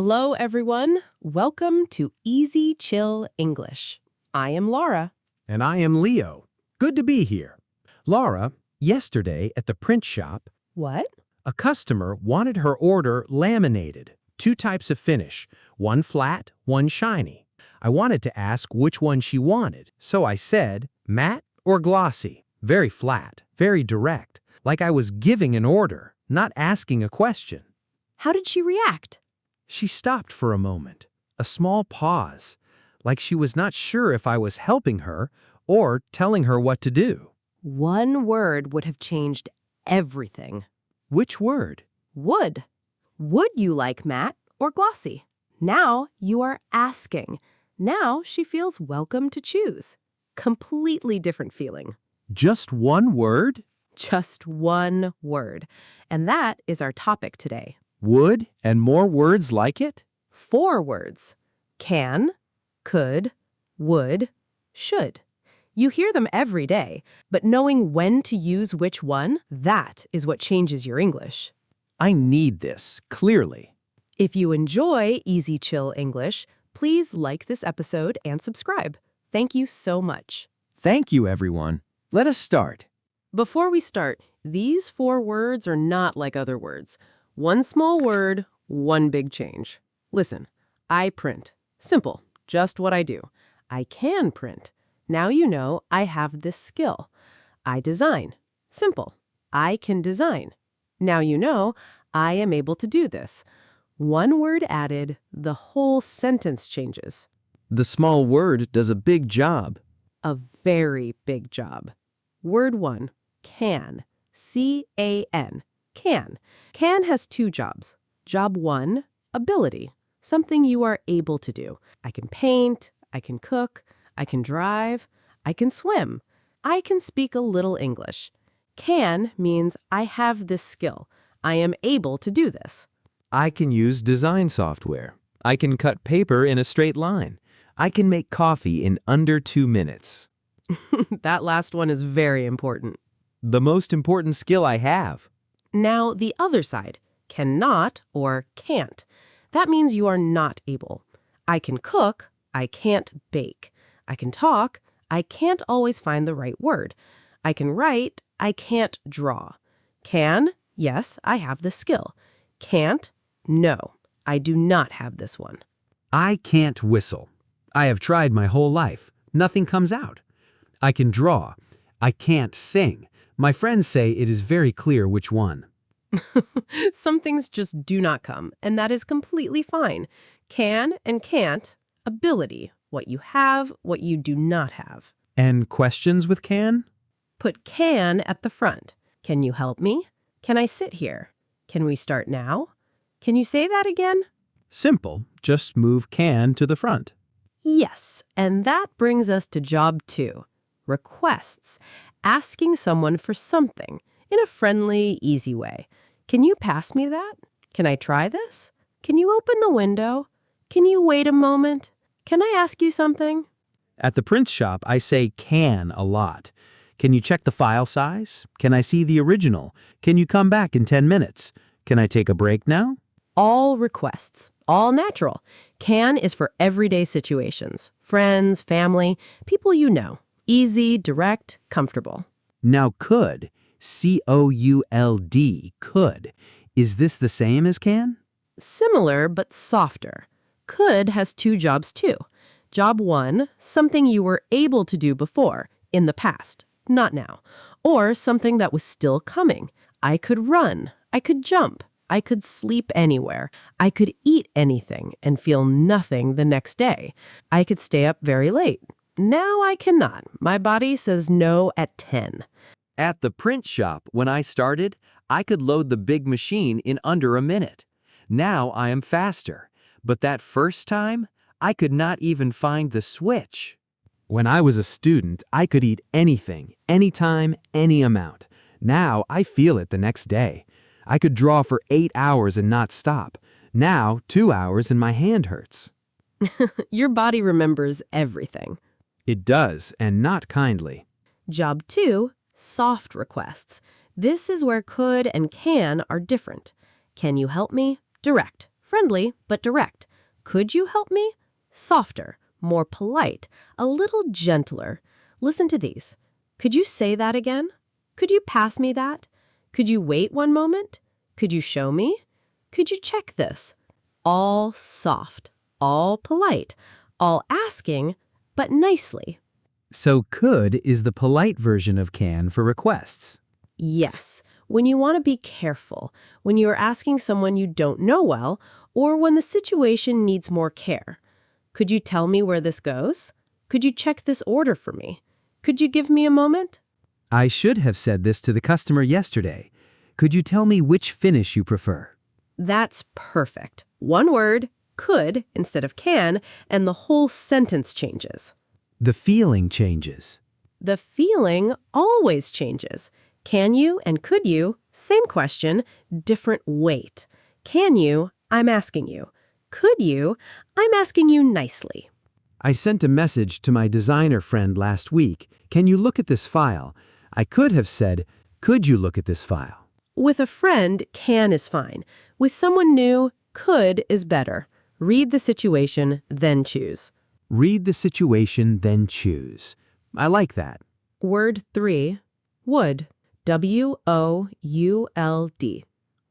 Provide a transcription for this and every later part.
Hello, everyone. Welcome to Easy Chill English. I am Lara. And I am Leo. Good to be here. Lara, yesterday at the print shop, What? a customer wanted her order laminated. 2 types of finish, one flat, one shiny. I wanted to ask which one she wanted, so I said, matte or glossy? Very flat, very direct, like I was giving an order, not asking a question. How did she react? She stopped for a moment, a small pause, like she was not sure if I was helping her or telling her what to do. One word would have changed everything. Which word? Would. Would you like matte or glossy? Now you are asking. Now she feels welcome to choose. Completely different feeling. Just one word? Just one word. And that is our topic today. Would and more words like it? 4 words. Can, could, would, should. You hear them every day, but knowing when to use which one, that is what changes your English. I need this, clearly. If you enjoy Easy Chill English, please like this episode and subscribe. Thank you so much. Thank you, everyone. Let us start. Before we start, these 4 words are not like other words. One small word, one big change. Listen, I print. Simple, just what I do. I can print. Now you know I have this skill. I design. Simple, I can design. Now you know I am able to do this. One word added, the whole sentence changes. The small word does a big job. A very big job. Word 1, can. C-A-N. Can. Can has 2 jobs. Job 1, ability. Something you are able to do. I can paint, I can cook, I can drive, I can swim. I can speak a little English. Can means I have this skill. I am able to do this. I can use design software. I can cut paper in a straight line. I can make coffee in under 2 minutes. That last one is very important. The most important skill I have. Now, the other side, cannot or can't. That means you are not able. I can cook, I can't bake. I can talk, I can't always find the right word. I can write, I can't draw. Can, yes, I have the skill. Can't, no, I do not have this one. I can't whistle. I have tried my whole life. Nothing comes out. I can draw. I can't sing. My friends say it is very clear which one. Some things just do not come, and that is completely fine. Can and can't, ability, what you have, what you do not have. And questions with can? Put can at the front. Can you help me? Can I sit here? Can we start now? Can you say that again? Simple. Just move can to the front. Yes, and that brings us to job 2. Requests. Asking someone for something in a friendly, easy way. Can you pass me that? Can I try this? Can you open the window? Can you wait a moment? Can I ask you something? At the print shop, I say can a lot. Can you check the file size? Can I see the original? Can you come back in 10 minutes? Can I take a break now? All requests, all natural. Can is for everyday situations. Friends, family, people you know. Easy, direct, comfortable. Now could, C-O-U-L-D, could. Is this the same as can? Similar, but softer. Could has 2 jobs too. Job 1, something you were able to do before, in the past, not now. Or something that was still coming. I could run. I could jump. I could sleep anywhere. I could eat anything and feel nothing the next day. I could stay up very late. Now I cannot. My body says no at 10. At the print shop, when I started, I could load the big machine in under a minute. Now I am faster. But that first time, I could not even find the switch. When I was a student, I could eat anything, anytime, any amount. Now I feel it the next day. I could draw for 8 hours and not stop. Now 2 hours and my hand hurts. Your body remembers everything. It does, and not kindly. Job 2, soft requests. This is where could and can are different. Can you help me? Direct, friendly but direct. Could you help me? Softer, more polite, a little gentler. Listen to these. Could you say that again? Could you pass me that? Could you wait one moment? Could you show me? Could you check this? All soft, all polite, all asking, but nicely. So could is the polite version of can for requests. Yes, when you want to be careful, when you are asking someone you don't know well, or when the situation needs more care. Could you tell me where this goes? Could you check this order for me? Could you give me a moment? I should have said this to the customer yesterday. Could you tell me which finish you prefer? That's perfect. One word, could, instead of can, and the whole sentence changes. The feeling changes. The feeling always changes. Can you and could you, same question, different weight. Can you, I'm asking you. Could you, I'm asking you nicely. I sent a message to my designer friend last week. Can you look at this file? I could have said, could you look at this file? With a friend, can is fine. With someone new, could is better. Read the situation, then choose. Read the situation, then choose. I like that. Word 3, would. W-O-U-L-D.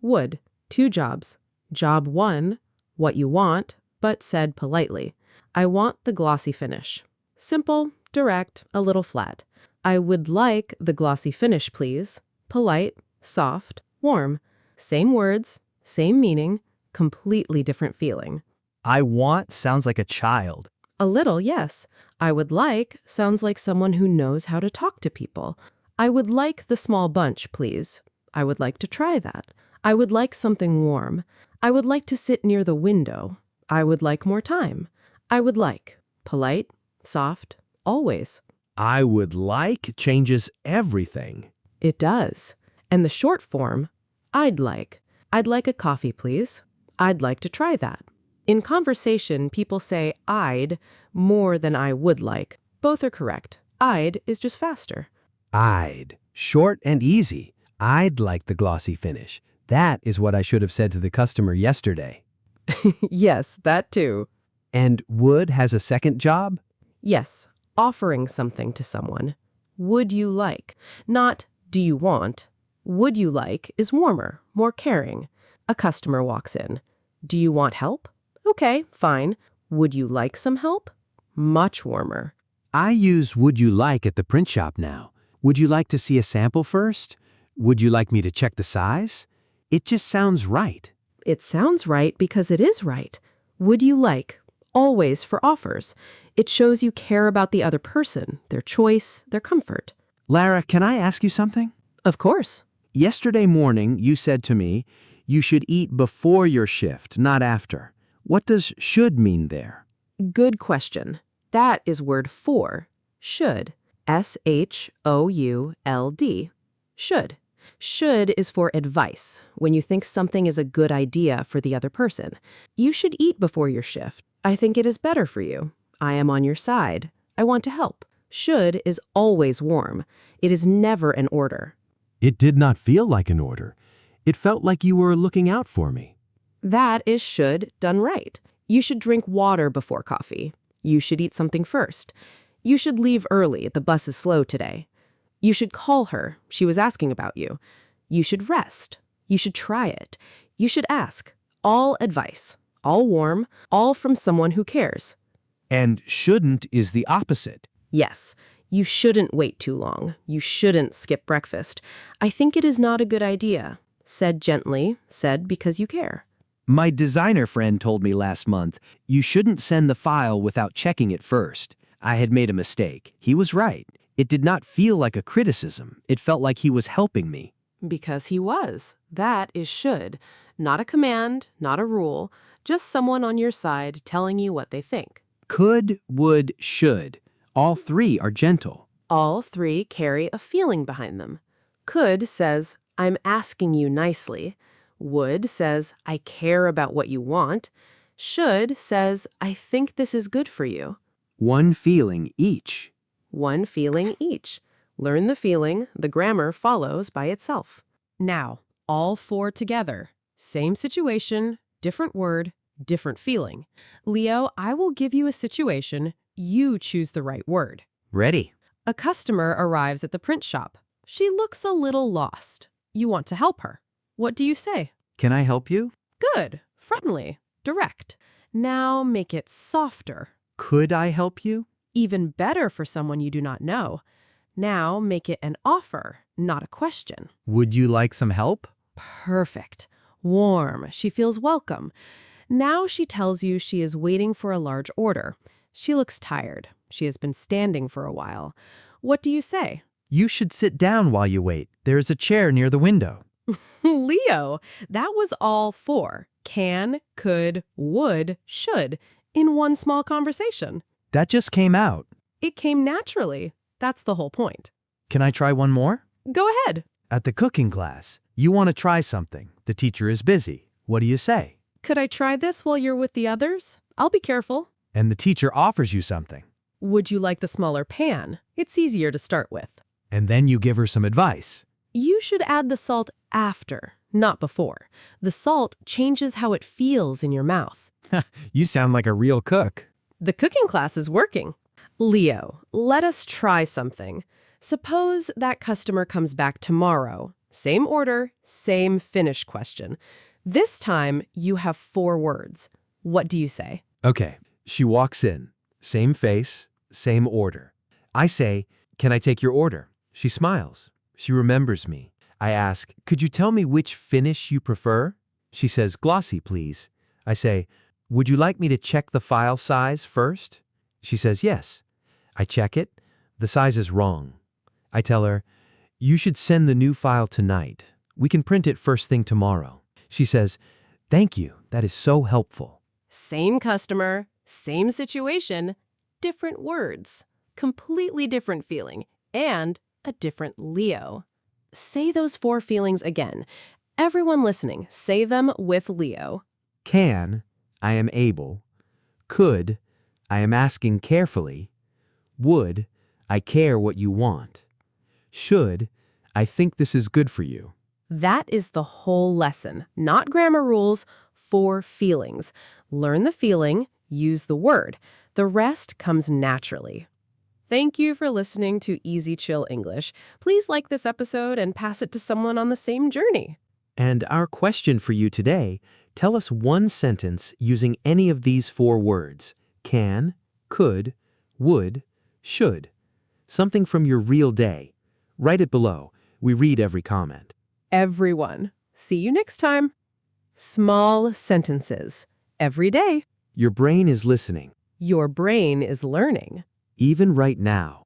Would. 2 jobs. Job 1, what you want, but said politely. I want the glossy finish. Simple, direct, a little flat. I would like the glossy finish, please. Polite, soft, warm. Same words, same meaning, completely different feeling. I want sounds like a child. A little, yes. I would like sounds like someone who knows how to talk to people. I would like the small bunch, please. I would like to try that. I would like something warm. I would like to sit near the window. I would like more time. I would like. Polite, soft, always. I would like changes everything. It does. And the short form, I'd like. I'd like a coffee, please. I'd like to try that. In conversation, people say I'd more than I would like. Both are correct. I'd is just faster. I'd. Short and easy. I'd like the glossy finish. That is what I should have said to the customer yesterday. Yes, that too. And would has a second job? Yes, offering something to someone. Would you like? Not do you want. Would you like is warmer, more caring. A customer walks in. Do you want help? Okay, fine. Would you like some help? Much warmer. I use would you like at the print shop now. Would you like to see a sample first? Would you like me to check the size? It just sounds right. It sounds right because it is right. Would you like? Always for offers. It shows you care about the other person, their choice, their comfort. Lara, can I ask you something? Of course. Yesterday morning, you said to me, you should eat before your shift, not after. What does should mean there? Good question. That is word for. Should. S-H-O-U-L-D. Should. Should is for advice, when you think something is a good idea for the other person. You should eat before your shift. I think it is better for you. I am on your side. I want to help. Should is always warm. It is never an order. It did not feel like an order. It felt like you were looking out for me. That is should done right. You should drink water before coffee. You should eat something first. You should leave early. The bus is slow today. You should call her. She was asking about you. You should rest. You should try it. You should ask. All advice. All warm. All from someone who cares. And shouldn't is the opposite. Yes. You shouldn't wait too long. You shouldn't skip breakfast. I think it is not a good idea. Said gently. Said because you care. My designer friend told me last month, you shouldn't send the file without checking it first. I had made a mistake. He was right. It did not feel like a criticism. It felt like he was helping me. Because he was. That is should. Not a command, not a rule, just someone on your side telling you what they think. Could, would, should. All three are gentle. All three carry a feeling behind them. Could says, I'm asking you nicely. Would says, I care about what you want. Should says, I think this is good for you. One feeling each. One feeling each. Learn the feeling, the grammar follows by itself. Now, all 4 together. Same situation, different word, different feeling. Leo, I will give you a situation. You choose the right word. Ready. A customer arrives at the print shop. She looks a little lost. You want to help her. What do you say? Can I help you? Good, friendly, direct. Now make it softer. Could I help you? Even better for someone you do not know. Now make it an offer, not a question. Would you like some help? Perfect. Warm. She feels welcome. Now she tells you she is waiting for a large order. She looks tired. She has been standing for a while. What do you say? You should sit down while you wait. There is a chair near the window. Leo, that was all four. Can, could, would, should in one small conversation. That just came out. It came naturally. That's the whole point. Can I try one more? Go ahead. At the cooking class, you want to try something. The teacher is busy. What do you say? Could I try this while you're with the others? I'll be careful. And the teacher offers you something. Would you like the smaller pan? It's easier to start with. And then you give her some advice. You should add the salt after, not before. The salt changes how it feels in your mouth. You sound like a real cook. The cooking class is working. Leo, let us try something. Suppose that customer comes back tomorrow. Same order, same finish question. This time, you have 4 words. What do you say? Okay, she walks in. Same face, same order. I say, "Can I take your order?" She smiles. She remembers me. I ask, "Could you tell me which finish you prefer?" She says, "Glossy, please." I say, "Would you like me to check the file size first?" She says, "Yes." I check it. The size is wrong. I tell her, "You should send the new file tonight. We can print it first thing tomorrow." She says, "Thank you. That is so helpful." Same customer, same situation, different words, completely different feeling, and a different Leo. Say those 4 feelings again. Everyone listening, say them with Leo. Can, I am able. Could, I am asking carefully. Would, I care what you want. Should, I think this is good for you. That is the whole lesson, not grammar rules, 4 feelings. Learn the feeling, use the word. The rest comes naturally. Thank you for listening to Easy Chill English. Please like this episode and pass it to someone on the same journey. And our question for you today, tell us one sentence using any of these 4 words. Can, could, would, should. Something from your real day. Write it below. We read every comment. Everyone, see you next time. Small sentences. Every day. Your brain is listening. Your brain is learning. Even right now.